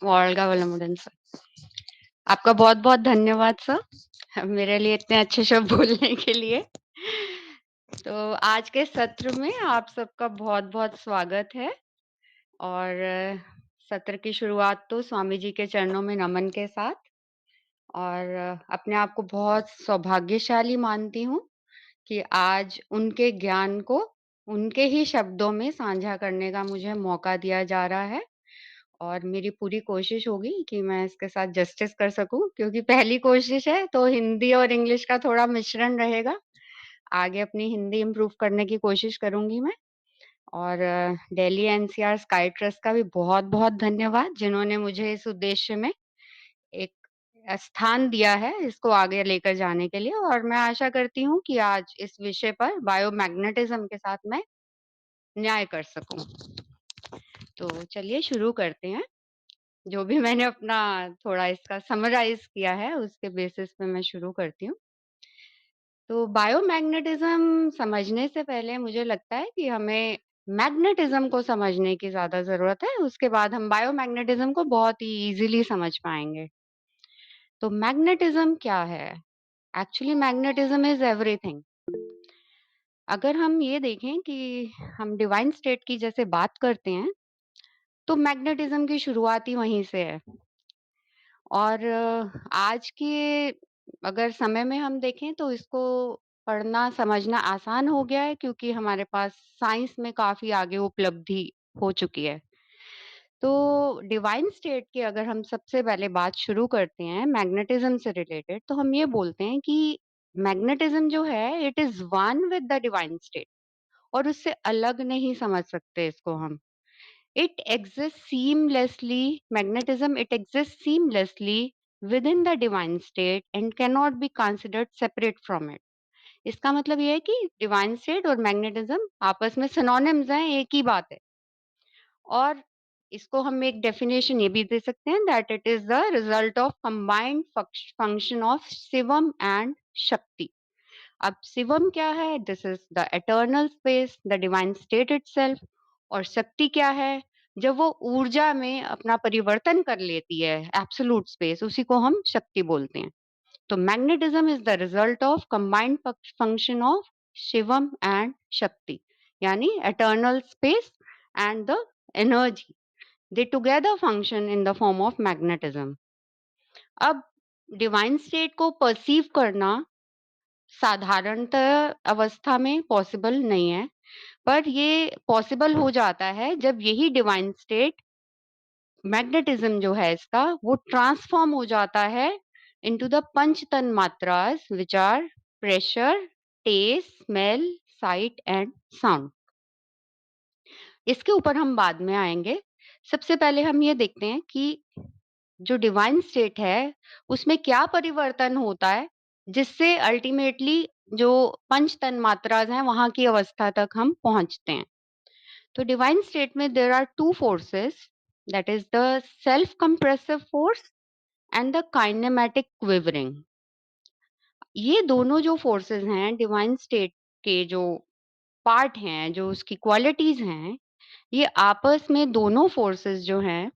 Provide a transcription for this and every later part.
Olga वलमुडन sir. आपका बहुत-बहुत धन्यवाद सर, मेरे लिए इतने अच्छे शब्द बोलने के लिए। तो आज के सत्र में आप सबका बहुत-बहुत स्वागत है और सत्र की शुरुआत तो स्वामी जी के चरणों में नमन के साथ और अपने आप को बहुत सौभाग्यशाली मानती हूँ कि आज उनके ज्ञान को उनके ही शब्दों में साझा करने का मुझे मौका दिया जा रहा है। और मेरी पूरी कोशिश होगी कि मैं इसके साथ जस्टिस कर सकूँ क्योंकि पहली कोशिश है तो हिंदी और इंग्लिश का थोड़ा मिश्रण रहेगा। आगे अपनी हिंदी इम्प्रूव करने की कोशिश करूँगी मैं और दिल्ली एनसीआर स्काई ट्रस्ट का भी बहुत-बहुत धन्यवाद जिन्होंने मुझे इस उद्देश्य में एक स्थान दिया है इसको आगे लेकर जाने के लिए और मैं आशा करती हूँ कि आज इस विषय पर बायोमैग्नेटिज्म के साथ मैं न्याय कर सकूँ। तो चलिए शुरू करते हैं। जो भी मैंने अपना थोड़ा इसका समराइज़ किया है, उसके बेसिस पे मैं शुरू करती हूँ। तो बायोमैग्नेटिज़्म समझने से पहले मुझे लगता है कि हमें मैग्नेटिज़्म को समझने की ज़्यादा ज़रूरत है, उसके बाद हम बायोमैग्नेटिज़्म को बहुत ही ईज़िली समझ पाएँगे। तो मैग्नेटिज़्म क्या है? Actually magnetism is everything. अगर हम ये देखें कि हम डिवाइन स्टेट की जैसे बात करते हैं, तो मैग्नेटिज़्म की शुरुआत ही वहीं से है। और आज के अगर समय में हम देखें तो इसको पढ़ना समझना आसान हो गया है क्योंकि हमारे पास साइंस में काफ़ी आगे उपलब्धि हो चुकी है। तो डिवाइन स्टेट की अगर हम सबसे पहले बात शुरू करते हैं मैग्नेटिज़्म से रिलेटेड तो हम ये बोलते हैं कि मैग्नेटिज़्म जो है it is one with the divine state और उससे अलग नहीं समझ सकते इसको हम। It exists seamlessly, magnetism, it exists seamlessly within the divine state and cannot be considered separate from it. इसका मतलब ये है कि डिवाइन स्टेट और मैग्नेटिज्म आपस में सिनोनिम्स हैं, एक ही बात है। और इसको हम एक डेफिनेशन ये भी दे सकते हैं that it is the result of combined function of Shivam and शक्ति। अब शिवम क्या है? This is the eternal space, the divine state itself. और शक्ति क्या है? जब वो ऊर्जा में अपना परिवर्तन कर लेती है, एब्सोल्यूट स्पेस, उसी को हम शक्ति बोलते हैं। तो magnetism is the result of combined function of Shivam and शक्ति, यानी eternal space and the energy, they together function in the form of magnetism. अब डिवाइन स्टेट को परसीव करना साधारणतः अवस्था में पॉसिबल नहीं है, पर ये पॉसिबल हो जाता है जब यही डिवाइन स्टेट मैग्नेटिज्म जो है इसका वो ट्रांसफॉर्म हो जाता है इनटू द पंच तन्मात्रास which are pressure, taste, smell, sight and sound. इसके ऊपर हम बाद में आएंगे। सबसे पहले हम ये देखते हैं कि जो डिवाइन स्टेट है उसमें क्या परिवर्तन होता है जिससे अल्टीमेटली जो पंच तन्मात्रास हैं वहां की अवस्था तक हम पहुंचते हैं। तो डिवाइन स्टेट में there are two forces, that is the self compressive force and the kinematic quivering. ये दोनों जो फोर्सेस हैं डिवाइन स्टेट के जो पार्ट हैं, जो उसकी क्वालिटीज हैं, ये आपस में दोनों फोर्सेस जो हैं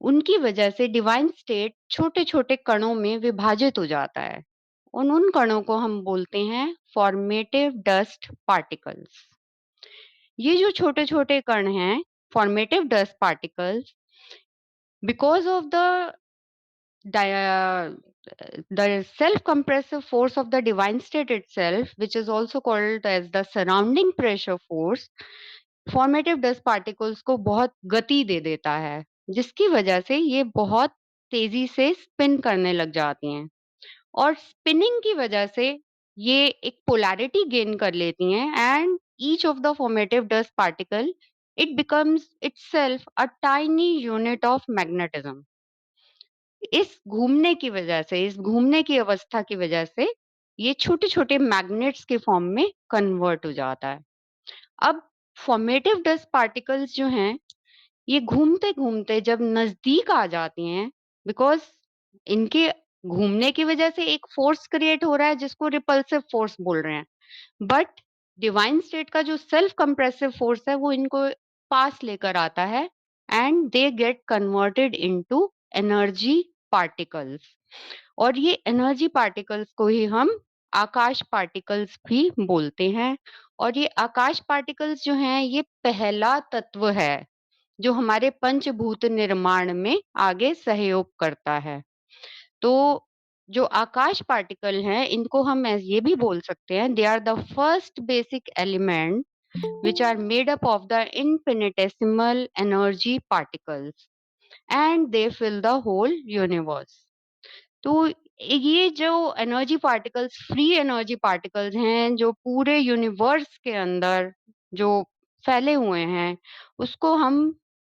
उनकी वजह से डिवाइन स्टेट छोटे-छोटे कणों में विभाजित हो जाता है। उन कणों को हम बोलते हैं फॉर्मेटिव डस्ट पार्टिकल्स। ये जो छोटे-छोटे कण हैं, formative dust particles, because of dia the self-compressive force of the divine state itself, which is also called as the surrounding pressure force, formative dust particles को बहुत गति दे देता है, जिसकी वजह से ये बहुत तेजी से स्पिन करने लग जाती हैं और स्पिनिंग की वजह से ये एक पोलैरिटी गेन कर लेती हैं and each of the formative dust particle it becomes itself a tiny unit of magnetism. इस घूमने की वजह से, इस घूमने की अवस्था की वजह से ये छोटे-छोटे मैग्नेट्स के फॉर्म में कन्वर्ट हो जाता है। अब फॉर्मेटिव डस्ट पार्टिकल्स जो हैं, ये घूमते-घूमते जब नज़दीक आ जाती हैं, बिकॉज़ इनके घूमने की वजह से एक फ़ोर्स क्रिएट हो रहा है जिसको रिपल्सिव फ़ोर्स बोल रहे हैं। बट डिवाइन स्टेट का जो सेल्फ कंप्रेसिव फ़ोर्स है वो इनको पास लेकर आता है and they get converted into energy particles. और ये एनर्जी पार्टिकल्स को ही हम आकाश पार्टिकल्स भी बोलते हैं। और ये आकाश पार्टिकल्स जो हैं ये पहला तत्व है जो हमारे पंचभूत निर्माण में आगे सहयोग करता है। तो जो आकाश पार्टिकल हैं इनको हम ये भी बोल सकते हैं, they are the first basic element which are made up of the infinitesimal energy particles and they fill the whole universe. तो ये जो energy particles free energy particles हैं जो पूरे यूनिवर्स के अंदर जो फैले हुए हैं उसको हम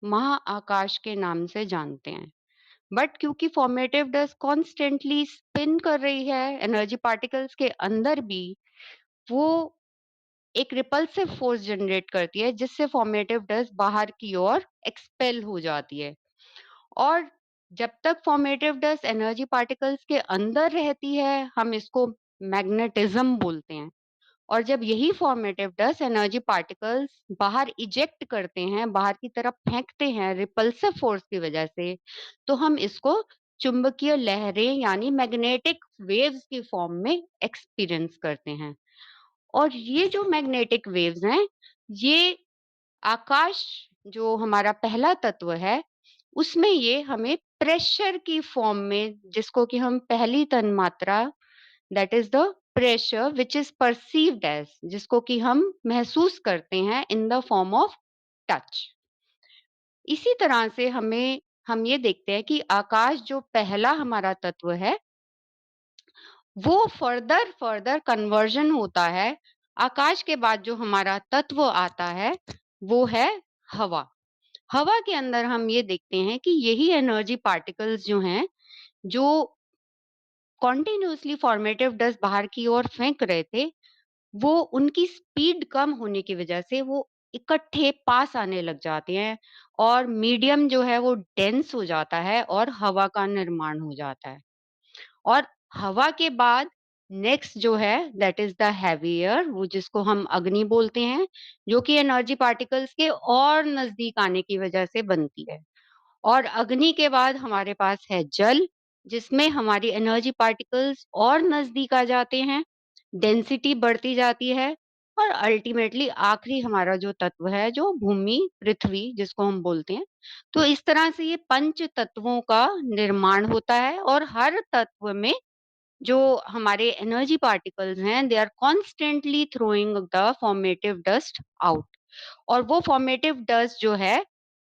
महाआकाश के नाम से जानते हैं। बट क्योंकि फॉर्मेटिव डस्ट कॉन्स्टेंटली स्पिन कर रही है एनर्जी पार्टिकल्स के अंदर भी, वो एक रिपल्सिव फोर्स जनरेट करती है जिससे फॉर्मेटिव डस्ट बाहर की ओर एक्सपेल हो जाती है। और जब तक फॉर्मेटिव डस्ट एनर्जी पार्टिकल्स के अंदर रहती है हम इसको मैग्नेटिज्म बोलते हैं। और जब यही फॉर्मेटिव डस्ट एनर्जी पार्टिकल्स बाहर इजेक्ट करते हैं, बाहर की तरफ फेंकते हैं रिपल्सिव फोर्स की वजह से, तो हम इसको चुंबकीय लहरें यानी मैग्नेटिक वेव्स की फॉर्म में एक्सपीरियंस करते हैं। और ये जो मैग्नेटिक वेव्स हैं ये आकाश जो हमारा पहला तत्व है उसमें ये हमें प्रेशर की फॉर्म में, जिसको कि हम पहली तन्मात्रा, that is the pressure which is perceived as, जिसको कि हम महसूस करते हैं in the form of touch. इसी तरह से हम ये देखते हैं कि आकाश जो पहला हमारा तत्व है वो फर्दर फर्दर कन्वर्जन होता है। आकाश के बाद जो हमारा तत्व आता है वो है हवा। हवा के अंदर हम ये देखते हैं कि यही एनर्जी पार्टिकल्स जो हैं जो कॉन्टिन्यूसली फॉर्मेटिव डस्ट बाहर की ओर फेंक रहे थे, वो उनकी स्पीड कम होने की वजह से वो इकट्ठे पास आने लग जाते हैं और मीडियम जो है वो डेंस हो जाता है और हवा का निर्माण हो जाता है। और हवा के बाद नेक्स्ट जो है that is the heavy air, वो जिसको हम अग्नि बोलते हैं, जो कि एनर्जी पार्टिकल्स के और नजदीक आने की वजह से बनती है। और अग्नि के बाद हमारे पास है जल, जिसमें हमारी एनर्जी पार्टिकल्स और नजदीक आ जाते हैं, डेंसिटी बढ़ती जाती है और अल्टीमेटली आखिरी हमारा जो तत्व है जो भूमि पृथ्वी जिसको हम बोलते हैं। तो इस तरह से ये पंच तत्वों का निर्माण होता है और हर तत्व में जो हमारे एनर्जी पार्टिकल्स हैं they are constantly throwing the formative dust out. और वो फॉर्मेटिव डस्ट जो है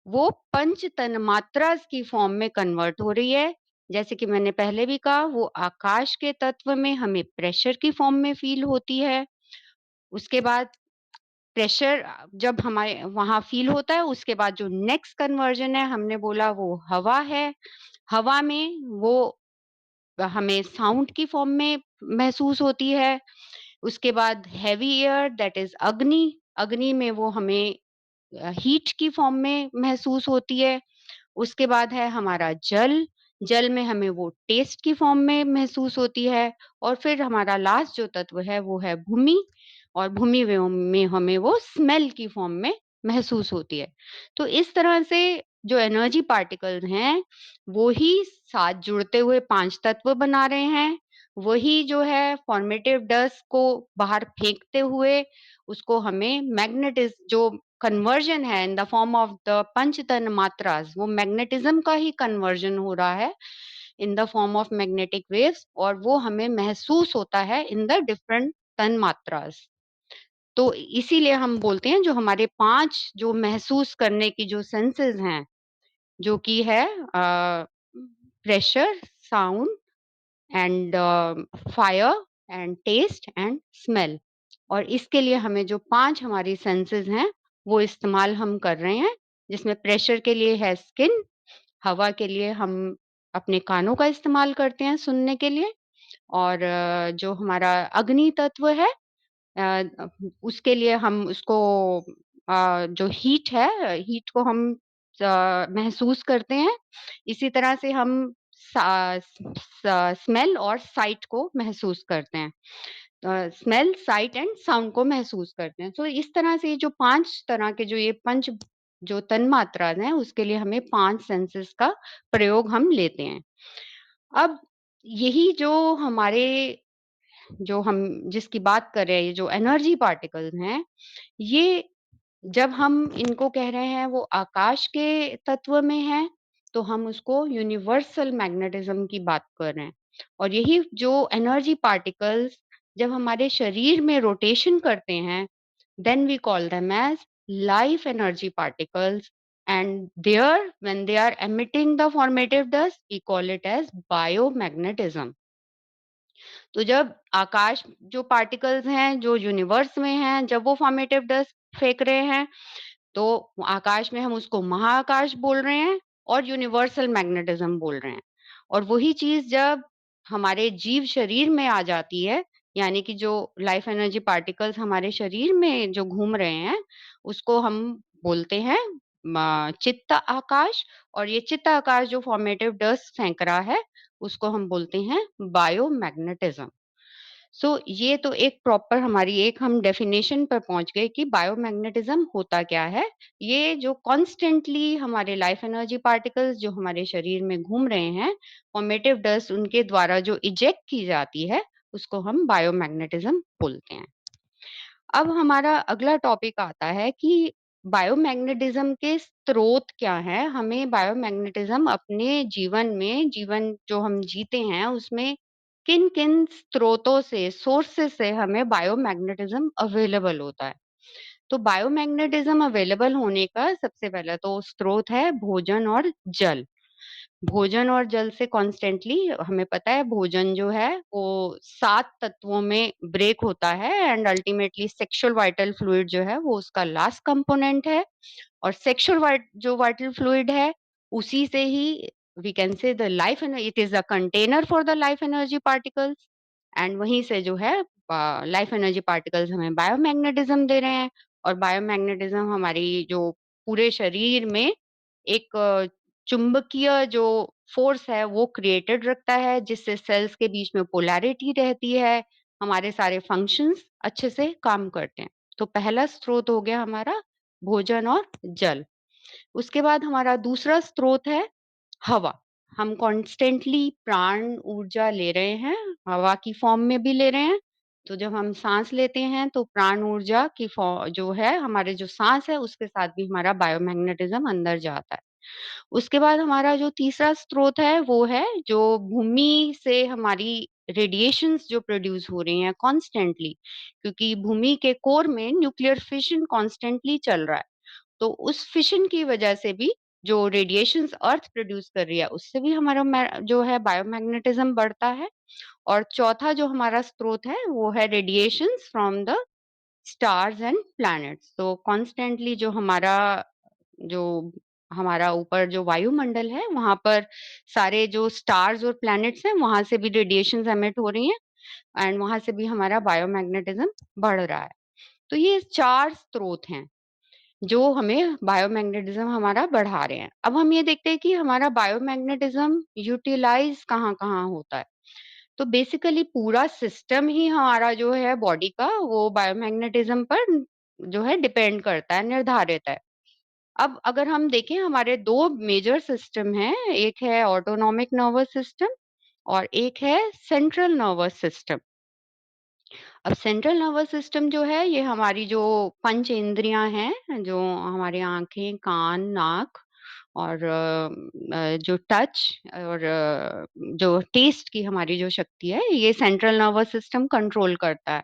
वो पंच तन्मात्रास की फॉर्म में कन्वर्ट हो रही है। जैसे कि मैंने पहले भी कहा वो आकाश के तत्व में हमें प्रेशर की फॉर्म में फील होती है। उसके बाद प्रेशर जब हमारे वहां फील होता है उसके बाद जो नेक्स्ट कन्वर्जन है हमने बोला वो हवा है। हवा में वो हमें साउंड की फॉर्म में महसूस होती है। उसके बाद हैवी एयर दैट इज अग्नि, अग्नि में वो हमें हीट की फॉर्म में महसूस होती है। उसके बाद है हमारा जल, जल में हमें वो टेस्ट की फॉर्म में महसूस होती है। और फिर हमारा लास्ट जो तत्व है वो है भूमि, और भूमि में हमें वो स्मेल की फॉर्म में महसूस होती है। तो इस तरह से जो एनर्जी पार्टिकल्स हैं वो ही साथ जुड़ते हुए पांच तत्व बना रहे हैं। वही जो है फॉर्मेटिव डस्ट को बाहर फेंकते हुए उसको हमें मैग्नेटिस जो कन्वर्जन है in the form of the पंच तन मात्रास, वो मैग्नेटिज्म का ही कन्वर्जन हो रहा है in the form of magnetic waves, और वो हमें महसूस होता है इन द डिफरेंट तन मात्रास। तो इसीलिए हम बोलते हैं जो हमारे पांच जो महसूस करने की जो सेंसेस हैं जो कि है pressure, sound and fire and taste and smell. और इसके लिए हमें जो पांच हमारी सेंसेस हैं वो इस्तेमाल हम कर रहे हैं, जिसमें प्रेशर के लिए है स्किन, हवा के लिए हम अपने कानों का इस्तेमाल करते हैं सुनने के लिए, और जो हमारा अग्नि तत्व है उसके लिए हम उसको जो हीट है हीट को हम महसूस करते हैं। इसी तरह से हम स्मेल और साइट को महसूस करते हैं, स्मेल साइट एंड साउंड को महसूस करते हैं। तो इस तरह से ये जो पांच तरह के जो ये पंच जो तन्मात्रा हैं उसके लिए हमें 5 सेंसेस का प्रयोग हम लेते हैं। अब यही जो हमारे जो हम जिसकी बात कर रहे हैं, ये जो एनर्जी पार्टिकल्स हैं, ये जब हम इनको कह रहे हैं वो आकाश के तत्व में है, तो हम उसको यूनिवर्सल मैग्नेटिज्म की बात कर रहे हैं। और यही जो एनर्जी पार्टिकल्स जब हमारे शरीर में रोटेशन करते हैं, then we call them as life energy particles, and there when they are emitting the formative dust we call it as biomagnetism. तो जब आकाश जो पार्टिकल्स हैं जो यूनिवर्स में हैं, जब वो फॉर्मेटिव डस्ट फेंक रहे हैं, तो आकाश में हम उसको महाआकाश बोल रहे हैं और यूनिवर्सल मैग्नेटिज्म बोल रहे हैं। और वही चीज जब हमारे जीव शरीर में आ जाती है, यानी कि जो लाइफ एनर्जी पार्टिकल्स हमारे शरीर में जो घूम रहे हैं, उसको हम बोलते हैं चित्त आकाश। और ये चित्त आकाश जो फॉर्मेटिव डस्ट फेंक रहा है, उसको हम बोलते हैं बायोमैग्नेटिज्म। सो ये तो एक प्रॉपर हमारी एक हम डेफिनेशन पर पहुंच गए कि बायोमैग्नेटिज्म होता क्या है। ये जो कॉन्स्टेंटली हमारे लाइफ एनर्जी पार्टिकल्स जो हमारे शरीर में घूम रहे हैं, फॉर्मेटिव डस्ट उनके द्वारा जो इजेक्ट की जाती है, उसको हम बायोमैग्नेटिज्म बोलते हैं। अब हमारा अगला टॉपिक आता है कि बायोमैग्नेटिज्म के स्रोत क्या हैं? हमें बायोमैग्नेटिज्म अपने जीवन में, जीवन जो हम जीते हैं, उसमें किन-किन स्रोतों से, सोर्सेस से हमें बायोमैग्नेटिज्म अवेलेबल होता है। तो बायोमैग्नेटिज्म अवेलेबल होने का सबसे पहला तो स्रोत है भोजन और जल। भोजन और जल से कॉन्स्टेंटली हमें पता है भोजन जो है वो 7 तत्वों में ब्रेक होता है, and ultimately sexual vital fluid जो है वो उसका लास्ट कंपोनेंट है। और सेक्सुअल वाइट जो वाइटल फ्लूइड है, उसी से ही we can say the life an it is a container for the life energy particles. And वहीं से जो है लाइफ एनर्जी पार्टिकल्स हमें बायोमैग्नेटिज्म दे रहे हैं। और बायोमैग्नेटिज्म हमारी जो पूरे शरीर में एक चुंबकीय जो फोर्स है वो क्रिएटेड रखता है, जिससे सेल्स के बीच में पोलैरिटी रहती है, हमारे सारे फंक्शंस अच्छे से काम करते हैं। तो पहला स्रोत हो गया हमारा भोजन और जल। उसके बाद हमारा दूसरा स्रोत है हवा। हम कॉन्स्टेंटली प्राण ऊर्जा ले रहे हैं, हवा की फॉर्म में भी ले रहे हैं। तो जब हम सांस लेते हैं तो प्राण ऊर्जा की जो है हमारे जो सांस है उसके साथ भी हमारा बायोमैग्नेटिज्म अंदर जाता है। उसके बाद हमारा जो तीसरा स्रोत है वो है जो भूमि से हमारी रेडिएशंस जो प्रोड्यूस हो रही हैं कॉन्स्टेंटली, क्योंकि भूमि के कोर में न्यूक्लियर फिशन कॉन्स्टेंटली चल रहा है। तो उस फिशन की वजह से भी जो रेडिएशंस अर्थ प्रोड्यूस कर रही है उससे भी हमारा जो है बायोमैग्नेटिज्म बढ़ता है। और चौथा जो हमारा स्रोत है वो है radiations from the stars and planets. तो कॉन्स्टेंटली जो जो हमारा ऊपर जो वायुमंडल है वहां पर सारे जो स्टार्स और प्लैनेट्स हैं वहां से भी रेडिएशंस एमिट हो रही हैं, एंड वहां से भी हमारा बायोमैग्नेटिज्म बढ़ रहा है। तो ये 4 स्रोत हैं जो हमें बायोमैग्नेटिज्म हमारा बढ़ा रहे हैं। अब हम ये देखते हैं कि हमारा बायोमैग्नेटिज्म यूटिलाइज़ कहाँ-कहाँ होता है। तो बेसिकली पूरा सिस्टम ही हमारा जो है बॉडी का वो बायोमैग्नेटिज्म पर जो है डिपेंड करता है, निर्धारित है। अब अगर हम देखें हमारे 2 मेजर सिस्टम हैं, एक है ऑटोनॉमिक नर्वस सिस्टम और एक है सेंट्रल नर्वस सिस्टम। अब सेंट्रल नर्वस सिस्टम जो है ये हमारी जो पंच इंद्रियां हैं, जो हमारी आंखें, कान, नाक और जो टच और जो टेस्ट की हमारी जो शक्ति है, ये सेंट्रल नर्वस सिस्टम कंट्रोल करता है।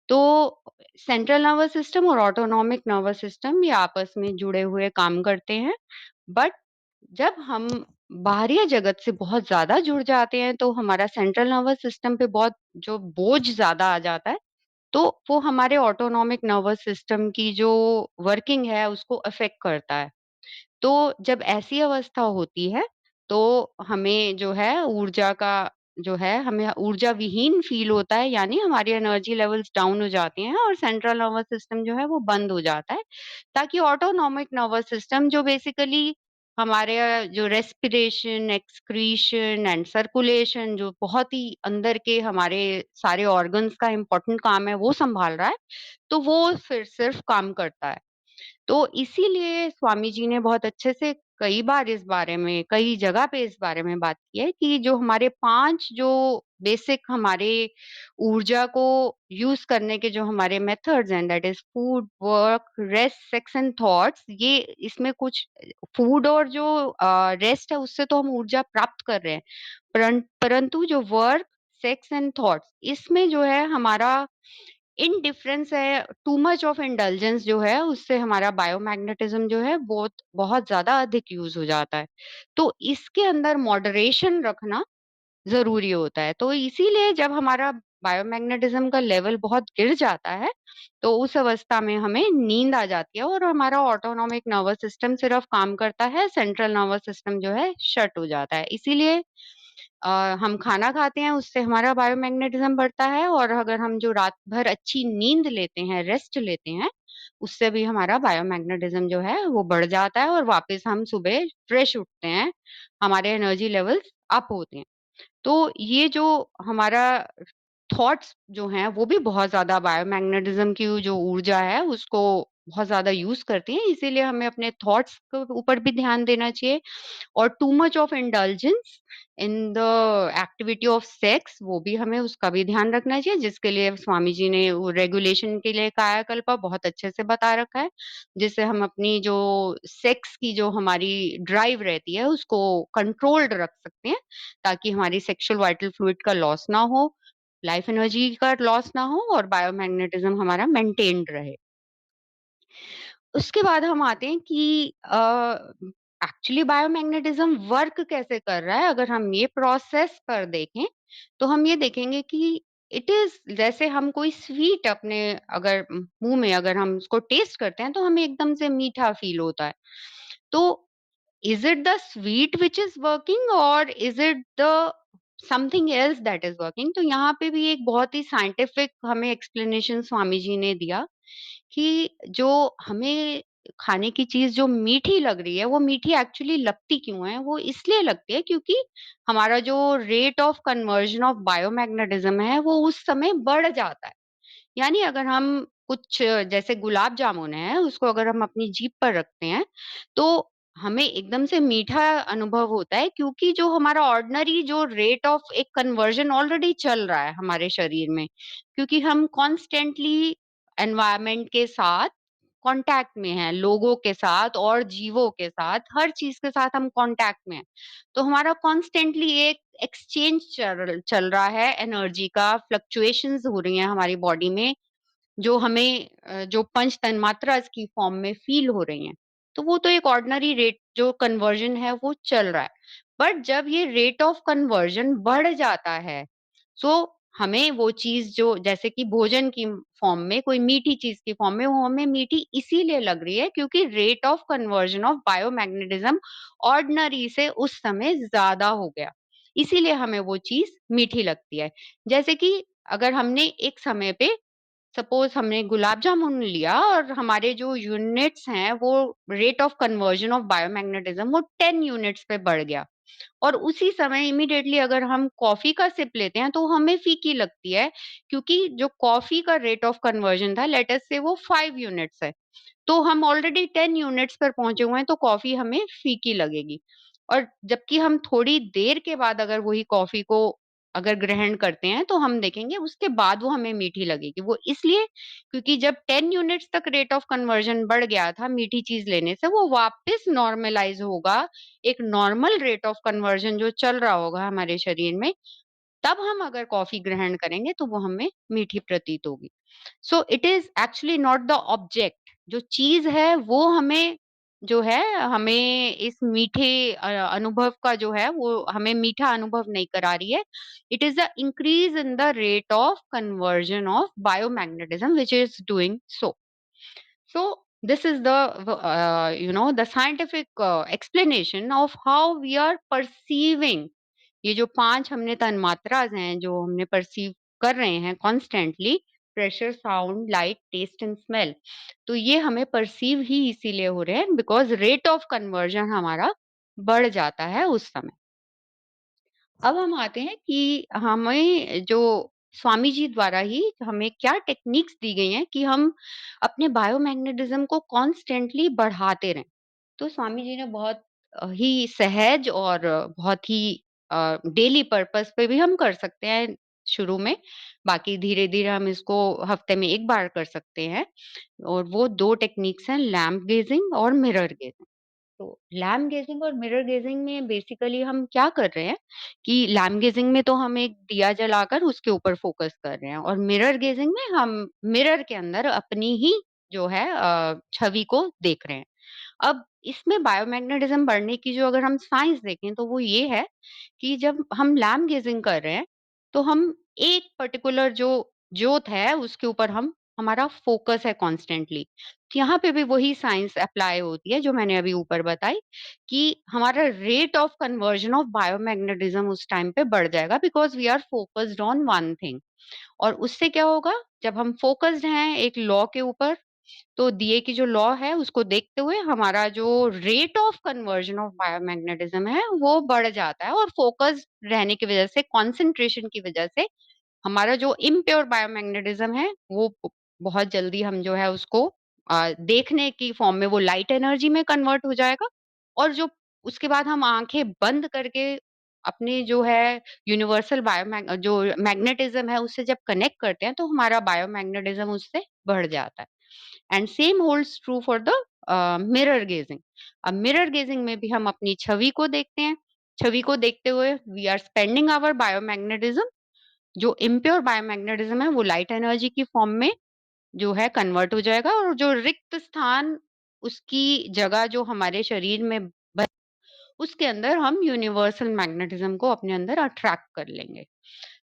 तो सेंट्रल नर्वस सिस्टम और ऑटोनॉमिक नर्वस सिस्टम ये आपस में जुड़े हुए काम करते हैं। बट जब हम बाहरी जगत से बहुत ज़्यादा जुड़ जाते हैं, तो हमारा सेंट्रल नर्वस सिस्टम पे बहुत जो बोझ ज़्यादा आ जाता है, तो वो हमारे ऑटोनॉमिक नर्वस सिस्टम की जो वर्किंग है, उसको अफ़ेक्ट करता है। तो जब ऐसी अवस्था होती है, तो हमें जो है ऊर्जा का जो है हमें ऊर्जा विहीन फ़ील होता है, यानी हमारी एनर्जी लेवल्स डाउन हो जाती हैं और सेंट्रल नर्वस सिस्टम जो है वो बंद हो जाता है। ताकि ऑटोनॉमिक नर्वस सिस्टम जो बेसिकली हमारे जो रेस्पिरेशन, एक्सक्रीशन एंड सर्कुलेशन जो बहुत ही अंदर के हमारे सारे ऑर्गन्स का इम्पोर्टेंट काम है, वो सँभाल रहा है, तो वो फिर सिर्फ़ काम करता है। तो इसीलिए स्वामी जी ने बहुत अच्छे से कई बार इस बारे में, कई जगह पे इस बारे में बात की है कि जो हमारे 5 जो बेसिक हमारे ऊर्जा को यूज़ करने के जो हमारे मेथड्स हैं, that is food, work, rest, sex and thoughts, ये इसमें कुछ फूड और जो रेस्ट है उससे तो हम ऊर्जा प्राप्त कर रहे हैं। परंतु जो वर्क, सेक्स एंड थॉट्स, इसमें जो है हमारा इनडिफरेंस है, टू मच ऑफ इंडल्जेंस जो है उससे हमारा बायोमैग्नेटिज्म जो है बहुत बहुत ज़्यादा अधिक यूज़ हो जाता है। तो इसके अंदर मॉडरेशन रखना ज़रूरी होता है। तो इसीलिए जब हमारा बायोमैग्नेटिज़्म का लेवल बहुत गिर जाता है, तो उस अवस्था में हमें नींद आ जाती है और हमारा ऑटोनॉमिक नर्वस सिस्टम सिर्फ़ काम करता है, सेंट्रल नर्वस सिस्टम जो है शट हो जाता है। इसीलिए हम खाना खाते हैं, उससे हमारा बायोमैग्नेटिज़्म बढ़ता है और अगर हम जो रात भर अच्छी नींद लेते हैं, रेस्ट लेते हैं, उससे भी हमारा बायोमैग्नेटिज़्म जो है वो बढ़ जाता है और वापस हम सुबह फ्रेश उठते हैं, हमारे एनर्जी लेवल्स अप होते हैं। तो ये जो हमारा थॉट्स जो हैं वो भी बहुत ज़्यादा बायोमैग्नेटिज़्म की जो ऊर्जा है उसको बहुत ज़्यादा यूज़ करती हैं, इसीलिए हमें अपने थॉट्स के ऊपर भी ध्यान देना चाहिए और too much of indulgence in the activity of sex वो भी हमें उसका भी ध्यान रखना चाहिए, जिसके लिए स्वामी जी ने वो रेगुलेशन के लिए कायाकल्प बहुत अच्छे से बता रखा है, जिससे हम अपनी जो सेक्स की जो हमारी ड्राइव रहती है उसको कंट्रोल्ड रख सकते हैं, ताकि हमारी सेक्सुअल वाइटल फ्लूइड का लॉस ना हो, लाइफ एनर्जी का लॉस ना हो और बायोमैग्नेटिज्म हमारा मेंटेन्ड रहे। उसके बाद हम आते हैं कि एक्चुअली बायोमैग्नेटिज्म वर्क कैसे कर रहा है, अगर हम ये प्रोसेस पर देखें, तो हम ये देखेंगे कि इट इज़ जैसे हम कोई स्वीट अपने अगर मुँह में अगर हम उसको टेस्ट करते हैं, तो हमें एकदम से मीठा फ़ील होता है। तो is it the sweet which is working or is it the something else that is working? तो यहाँ पे भी एक बहुत ही साइंटिफिक हमें एक्सप्लेनेशन स्वामी जी ने दिया कि जो हमें खाने की चीज़ जो मीठी लग रही है, वो मीठी एक्चुअली लगती क्यों है? वो इसलिए लगती है क्योंकि हमारा जो रेट ऑफ कन्वर्जन ऑफ बायोमैग्नेटिज़्म है, वो उस समय बढ़ जाता है। यानी अगर हम कुछ जैसे गुलाब जामुन है, उसको अगर हम अपनी जीभ पर रखते हैं, तो हमें एकदम से मीठा अनुभव होता है क्योंकि जो हमारा ऑर्डिनरी जो रेट ऑफ एक कन्वर्जन ऑलरेडी चल रहा है हमारे शरीर में। क्योंकि हम कॉन्स्टेंटली एनवायरनमेंट के साथ कॉन्टैक्ट में हैं, लोगों के साथ और जीवों के साथ, हर चीज़ के साथ हम कॉन्टैक्ट में हैं। तो हमारा कॉन्स्टेंटली एक एक्सचेंज चल चल रहा है एनर्जी का, फ्लक्चुएशंस हो रही हैं हमारी बॉडी में, जो हमें जो पंच तन्मात्रास की फॉर्म में फ़ील हो रही हैं। तो वो तो एक ऑर्डिनरी रेट जो कन्वर्जन है वो चल रहा है। बट जब ये रेट ऑफ कन्वर्जन बढ़ जाता है, सो हमें वो चीज़ जो जैसे कि भोजन की फॉर्म में, कोई मीठी चीज़ की फॉर्म में, वो हमें मीठी इसीलिए लग रही है क्योंकि rate of conversion of biomagnetism ordinary से उस समय ज़्यादा हो गया। इसीलिए हमें वो चीज़ मीठी लगती है। जैसे कि अगर हमने एक समय पे सपोज़ हमने गुलाब जामुन लिया और हमारे जो यूनिट्स हैं वो rate of conversion of biomagnetism वो 10 यूनिट्स पे बढ़ गया और उसी समय इमीडिएटली अगर हम कॉफ़ी का सिप लेते हैं तो हमें फीकी लगती है क्योंकि जो कॉफ़ी का रेट ऑफ कन्वर्जन था लेट अस से वो 5 यूनिट्स है। तो हम ऑलरेडी 10 यूनिट्स पर पहुँचे हुए हैं तो कॉफ़ी हमें फीकी लगेगी। और जबकि हम थोड़ी देर के बाद अगर वही कॉफ़ी को अगर ग्रहण करते हैं तो हम देखेंगे उसके बाद वो हमें मीठी लगेगी। वो इसलिए क्योंकि जब 10 यूनिट्स तक रेट ऑफ कन्वर्जन बढ़ गया था मीठी चीज़ लेने से वो वापस नॉर्मलाइज़ होगा, एक नॉर्मल रेट ऑफ कन्वर्जन जो चल रहा होगा हमारे शरीर में, तब हम अगर कॉफ़ी ग्रहण करेंगे तो वो हमें मीठी प्रतीत होगी। So it is actually not the object, जो चीज़ है वो हमें जो है हमें इस मीठे अनुभव का जो है वो हमें मीठा अनुभव नहीं करा रही है। It is the increase in the rate of conversion of biomagnetism which is doing so. So this is the the scientific explanation of how we are perceiving ये जो 5 हमने तन्मात्राएँ हैं जो हमने परसीव कर रहे हैं constantly pressure, sound, light, taste and smell. तो ये हमें परसीव ही इसीलिए हो रहे हैं बिकॉज़ रेट ऑफ कन्वर्जन हमारा बढ़ जाता है उस समय। अब हम आते हैं कि हमें जो स्वामी जी द्वारा ही हमें क्या टेक्निक्स दी गई हैं कि हम अपने बायोमैग्नेटिज़्म को कॉन्स्टेंटली बढ़ाते रहें। तो स्वामी जी ने बहुत ही सहज और बहुत ही डेली पर्पस पे भी हम कर सकते हैं शुरू में। बाकी धीरे-धीरे हम इसको हफ्ते में 1 बार कर सकते हैं और वो 2 टेक्निक्स हैं लैंप गेजिंग और मिरर गेजिंग। तो लैम्प गेजिंग और मिरर गेजिंग में बेसिकली हम क्या कर रहे हैं कि लैम्प गेजिंग में तो हम एक दिया जलाकर उसके ऊपर फोकस कर रहे हैं और मिरर गेजिंग में हम मिरर के अंदर अपनी ही जो है छवि को देख रहे हैं। अब इसमें बायोमैग्नेटिज्म बढ़ने की जो अगर हम साइंस देखें तो वो ये है कि जब हम लैम्प गेजिंग कर रहे हैं तो हम एक पर्टिकुलर जो ज्योत है उसके ऊपर हम हमारा फोकस है कॉन्स्टेंटली। तो यहाँ पे भी वही साइंस अप्लाई होती है जो मैंने अभी ऊपर बताई कि हमारा rate of conversion of biomagnetism उस टाइम पे बढ़ जाएगा because we are focused on one thing. और उससे क्या होगा जब हम फोकस्ड हैं एक लॉ के ऊपर तो दिए की जो लॉ है उसको देखते हुए हमारा जो rate of conversion of biomagnetism है वो बढ़ जाता है और फोकस रहने की वजह से कंसंट्रेशन की वजह से हमारा जो इम्प्योर बायोमैग्नेटिज्म है वो बहुत जल्दी हम जो है उसको देखने की फॉर्म में वो लाइट एनर्जी में कन्वर्ट हो जाएगा और जो उसके बाद हम आंखें बंद करके अपने जो है यूनिवर्सल जो मैग्नेटिज्म है उससे जब कनेक्ट करते हैं तो हमारा बायोमैग्नेटिज्म उससे बढ़ जाता है। And same holds true for the mirror gazing. अब मिरर गेजिंग में भी हम अपनी छवि को देखते हैं। छवि को देखते हुए we are spending our biomagnetism. जो इम्प्योर बायोमैग्नेटिज्म है वो लाइट एनर्जी की फॉर्म में जो है कन्वर्ट हो जाएगा और जो रिक्त स्थान उसकी जगह जो हमारे शरीर में उसके अंदर हम यूनिवर्सल मैग्नेटिज्म को अपने अंदर अट्रैक्ट कर लेंगे।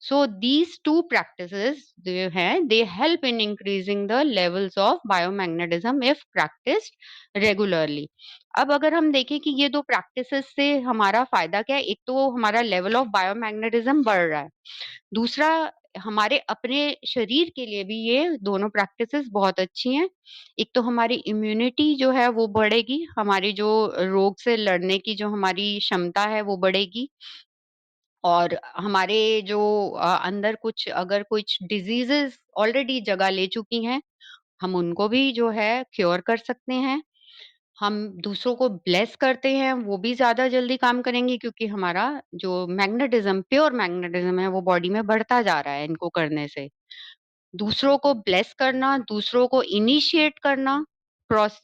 So these two practices they हैं they help in increasing the levels of biomagnetism if practiced regularly। अब अगर हम देखें कि ये दो प्रैक्टिसेस से हमारा फायदा क्या है, एक तो हमारा लेवल ऑफ बायोमैग्नेटिज्म बढ़ रहा है, दूसरा हमारे अपने शरीर के लिए भी ये दोनों प्रैक्टिसेस बहुत अच्छी हैं। एक तो हमारी इम्यूनिटी जो है वो बढ़ेगी, हमारी जो रोग से लड़ने की जो हमारी क्षमता है वो बढ़ेगी और हमारे जो अंदर कुछ अगर कुछ डिजीजेस ऑलरेडी जगह ले चुकी हैं, हम उनको भी जो है क्योर कर सकते हैं। हम दूसरों को ब्लेस करते हैं, वो भी ज़्यादा जल्दी काम करेंगे क्योंकि हमारा जो मैग्नेटिज़्म, प्योर मैग्नेटिज़्म है, वो बॉडी में बढ़ता जा रहा है इनको करने से। दूसरों को ब्लेस करना, दूसरों को इनिशिएट करना,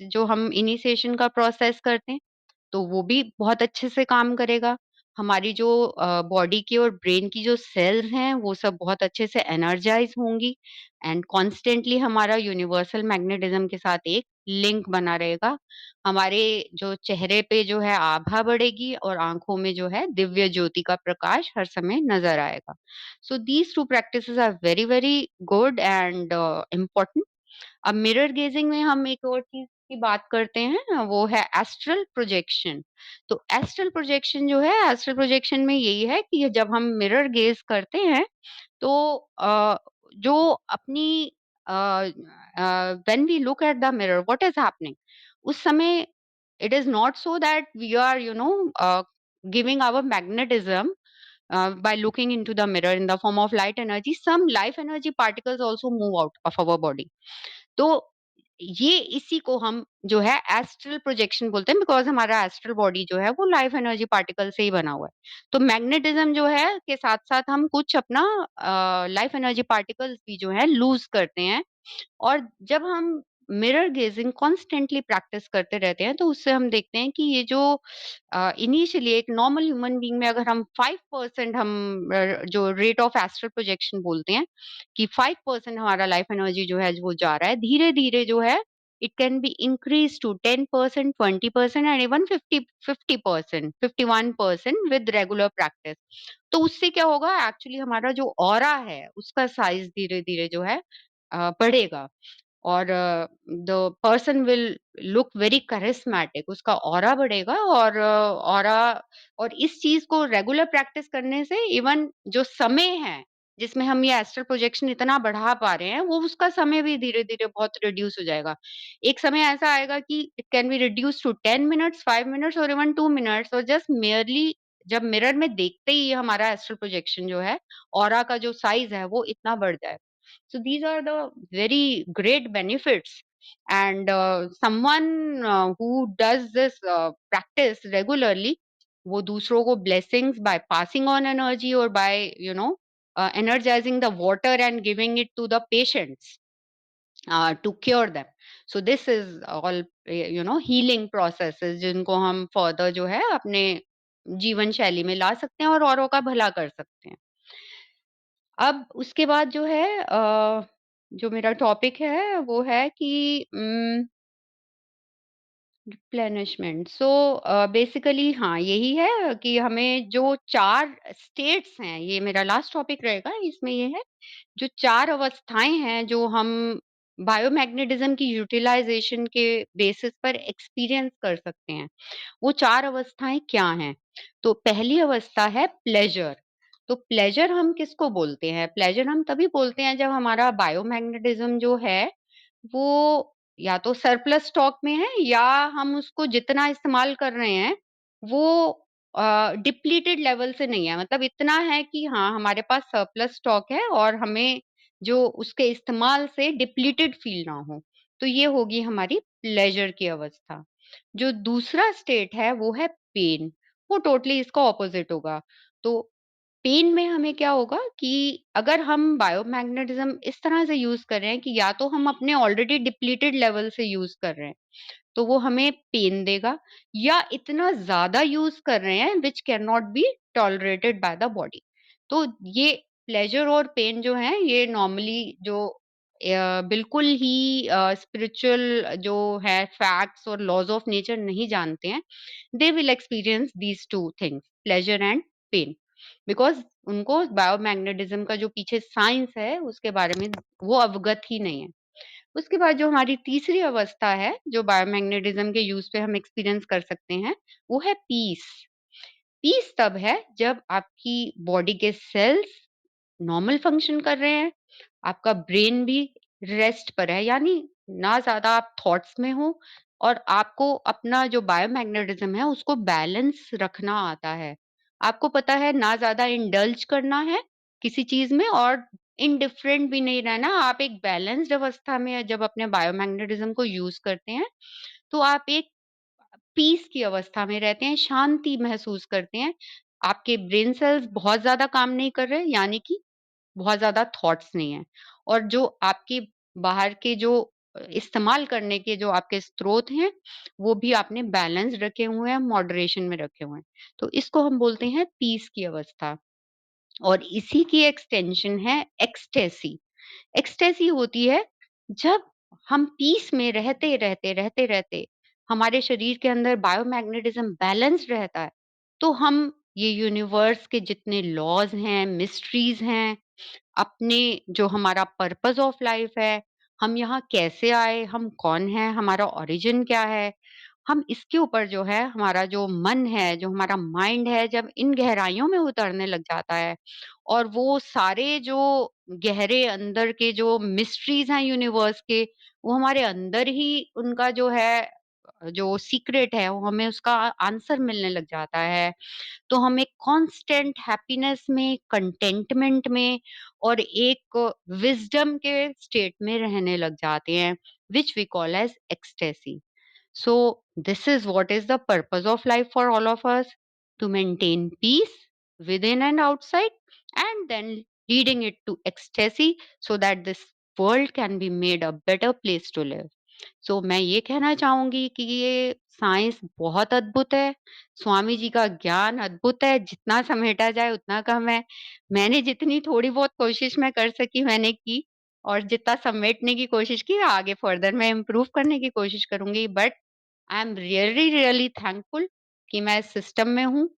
जो हम इनिशिएशन का प्रोसेस करते हैं, तो वो भी बहुत अच्छे से काम करेगा। हमारी जो बॉडी की और ब्रेन की जो सेल्स हैं, वो सब बहुत अच्छे से एनर्जाइज़ होंगी एंड कॉन्स्टेंटली हमारा यूनिवर्सल मैग्नेटिज़्म के साथ एक लिंक बना रहेगा। हमारे जो चेहरे पे जो है आभा बढ़ेगी और आँखों में जो है दिव्य ज्योति का प्रकाश हर समय नज़र आएगा। So these 2 practices are very, very good and important. अब मिरर गेजिंग में हम एक और चीज़ की बात करते हैं, वो है एस्ट्रल प्रोजेक्शन। तो एस्ट्रल प्रोजेक्शन जो है, एस्ट्रल प्रोजेक्शन में यही है कि जब हम मिरर गेज़ करते हैं, तो जो अपनी when we look at the mirror, what is happening? उस समय it is not so that we are giving our magnetism by looking into the mirror in the form of light energy, some life energy particles also move out of our body। तो ये इसी को हम जो है astral projection बोलते हैं because हमारा एस्ट्रल बॉडी जो है वो लाइफ एनर्जी पार्टिकल से ही बना हुआ है। तो मैग्नेटिज्म जो है के साथ-साथ हम कुछ अपना लाइफ एनर्जी पार्टिकल्स भी जो है लूज़ करते हैं और जब हम मिरर गेजिंग कॉन्स्टेंटली प्रैक्टिस करते रहते हैं तो उससे हम देखते हैं कि ये जो इनिशियली एक नॉर्मल ह्यूमन बीइंग में अगर हम 5% हम जो रेट ऑफ एस्ट्रल प्रोजेक्शन बोलते हैं कि 5% हमारा लाइफ एनर्जी जो है वो जा रहा है धीरे धीरे जो है it can be increase to 10%, 20% and even 50% 51% with regular practice. तो उससे क्या होगा एक्चुअली हमारा जो ऑरा है उसका साइज धीरे धीरे जो है बढ़ेगा और the person will look very charismatic, उसका ऑरा बढ़ेगा और ऑरा और इस चीज को रेगुलर प्रैक्टिस करने से इवन जो समय है जिसमें हम ये एस्ट्रल प्रोजेक्शन इतना बढ़ा पा रहे हैं वो उसका समय भी धीरे धीरे बहुत रिड्यूस हो जाएगा। एक समय ऐसा आएगा कि it can be reduce to 10 minutes, 5 minutes और इवन 2 मिनट्स और जस्ट मेयरली जब मिरर में देखते ही हमारा एस्ट्रल प्रोजेक्शन जो है, ऑरा का जो साइज़ है वो इतना बढ़ जाए। So these are the very great benefits and someone who does this practice regularly, वो दूसरों को blessings by passing on energy or by energizing the water and giving it to the patients to cure them. So this is all healing processes जिनको हम further जो है अपने जीवन शैली में ला सकते हैं और औरों का भला कर सकते हैं। अब उसके बाद जो है जो मेरा टॉपिक है वो है कि रिप्लेनिशमेंट। सो बेसिकली हाँ, यही है कि हमें जो 4 स्टेट्स हैं, ये मेरा लास्ट टॉपिक रहेगा, इसमें ये है जो 4 अवस्थाएँ हैं, जो हम बायोमैग्नेटिज़्म की यूटिलाइज़ेशन के बेसिस पर एक्सपीरियंस कर सकते हैं। वो 4 अवस्थाएँ क्या हैं? तो पहली अवस्था है प्लेज़र। तो प्लेज़र हम किसको बोलते हैं? प्लेज़र हम तभी बोलते हैं जब हमारा बायोमैग्नेटिज़्म जो है, वो या तो सरप्लस स्टॉक में है या हम उसको जितना इस्तेमाल कर रहे हैं, वो डिप्लीटेड लेवल से नहीं है। मतलब इतना है कि हाँ, हमारे पास सरप्लस स्टॉक है और हमें जो उसके इस्तेमाल से डिप्लीटेड फ़ील ना हो। तो ये होगी हमारी प्लेज़र की अवस्था। जो दूसरा स्टेट है वो है पेन, वो टोटली इसका ऑपोज़िट होगा। तो पेन में हमें क्या होगा कि अगर हम बायोमैग्नेटिज़्म इस तरह से यूज़ कर रहे हैं कि या तो हम अपने ऑलरेडी डिप्लीटेड लेवल से यूज़ कर रहे हैं, तो वो हमें पेन देगा या इतना ज़्यादा यूज़ कर रहे हैं which can not be tolerated by the body. तो ये प्लेज़र और पेन जो हैं ये नॉर्मली जो बिल्कुल ही स्पिरिचुअल जो है फैक्ट्स और लॉज़ ऑफ नेचर नहीं जानते हैं, they will experience these 2 things pleasure and pain because उनको बायोमैग्नेटिज़्म का जो पीछे साइंस है उसके बारे में वो अवगत ही नहीं है। उसके बाद जो हमारी तीसरी अवस्था है, जो बायोमैग्नेटिज़्म के यूज़ पे हम एक्सपीरियंस कर सकते हैं, वो है पीस। पीस तब है जब आपकी बॉडी के सेल्स नॉर्मल फंक्शन कर रहे हैं, आपका ब्रेन भी रेस्ट पर है, यानी ना ज़्यादा आप थॉट्स में हो और आपको अपना जो बायोमैग्नेटिज़्म है, उसको बैलेंस रखना आता है। आपको पता है ना ज़्यादा इंडल्ज करना है किसी चीज़ में और इंडिफरेंट भी नहीं रहना, आप एक बैलेंस्ड अवस्था में जब अपने बायोमैग्नेटिज़्म को यूज़ करते हैं, तो आप एक पीस की अवस्था में रहते हैं, शांति महसूस करते हैं। आपके ब्रेन सेल्स बहुत ज़्यादा काम नहीं कर रहे, यानी कि बहुत ज़्यादा थॉट्स नहीं हैं और जो आपके बाहर के जो इस्तेमाल करने के जो आपके स्रोत हैं, वो भी आपने बैलेंस रखे हुए हैं, मॉडरेशन में रखे हुए हैं। तो इसको हम बोलते हैं पीस की अवस्था और इसी की एक्सटेंशन है एक्सटेसी। एक्सटेसी होती है जब हम पीस में रहते हमारे शरीर के अंदर बायोमैग्नेटिज्म बैलेंस रहता है, तो हम ये यूनिवर्स के जितने लॉज हैं, मिस्ट्रीज हैं, अपने जो हमारा पर्पस ऑफ लाइफ है, हम यहाँ कैसे आए, हम कौन हैं, हमारा ओरिजिन क्या है, हम इसके ऊपर जो है हमारा जो मन है, जो हमारा माइंड है, जब इन गहराइयों में उतरने लग जाता है और वो सारे जो गहरे अंदर के जो मिस्ट्रीज हैं यूनिवर्स के, वो हमारे अंदर ही उनका जो है जो सीक्रेट है, वो हमें उसका आंसर मिलने लग जाता है। तो हम एक कांस्टेंट हैप्पीनेस में, कंटेंटमेंट में और एक विज़डम के स्टेट में रहने लग जाते हैं, which we call as ecstasy. So, this is what is the purpose of life for all of us to maintain peace within and outside, and then leading it to ecstasy so that this world can be made a better place to live. सो मैं ये कहना चाहूँगी कि ये science बहुत अद्भुत है, स्वामी जी का ज्ञान अद्भुत है, जितना समेटा जाए उतना कम है। मैंने जितनी थोड़ी बहुत कोशिश मैं कर सकी मैंने की और जितना समेटने की कोशिश की आगे फर्दर मैं इम्प्रूव करने की कोशिश करूँगी but I am really thankful कि मैं इस सिस्टम में हूँ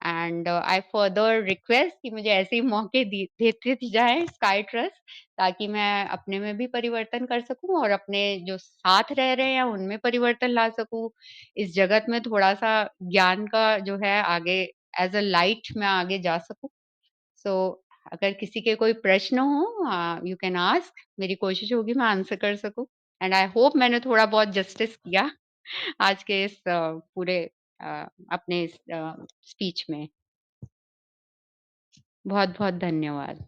एंड आई फर्दर रिक्वेस्ट कि मुझे ऐसे ही मौके देते जाएँ स्काई ट्रस्ट ताकि मैं अपने में भी परिवर्तन कर सकूँ और अपने जो साथ रह रहे हैं उनमें परिवर्तन ला सकूँ। इस जगत में थोड़ा-सा ज्ञान का जो है आगे एज़ अ लाइट मैं आगे जा सकूँ। सो अगर किसी के कोई प्रश्न हो यू कैन आस्क, मेरी कोशिश होगी मैं आंसर कर सकूँ एंड आई होप मैंने थोड़ा बहुत जस्टिस किया आज के इस पूरे अपने इस स्पीच में। बहुत-बहुत धन्यवाद।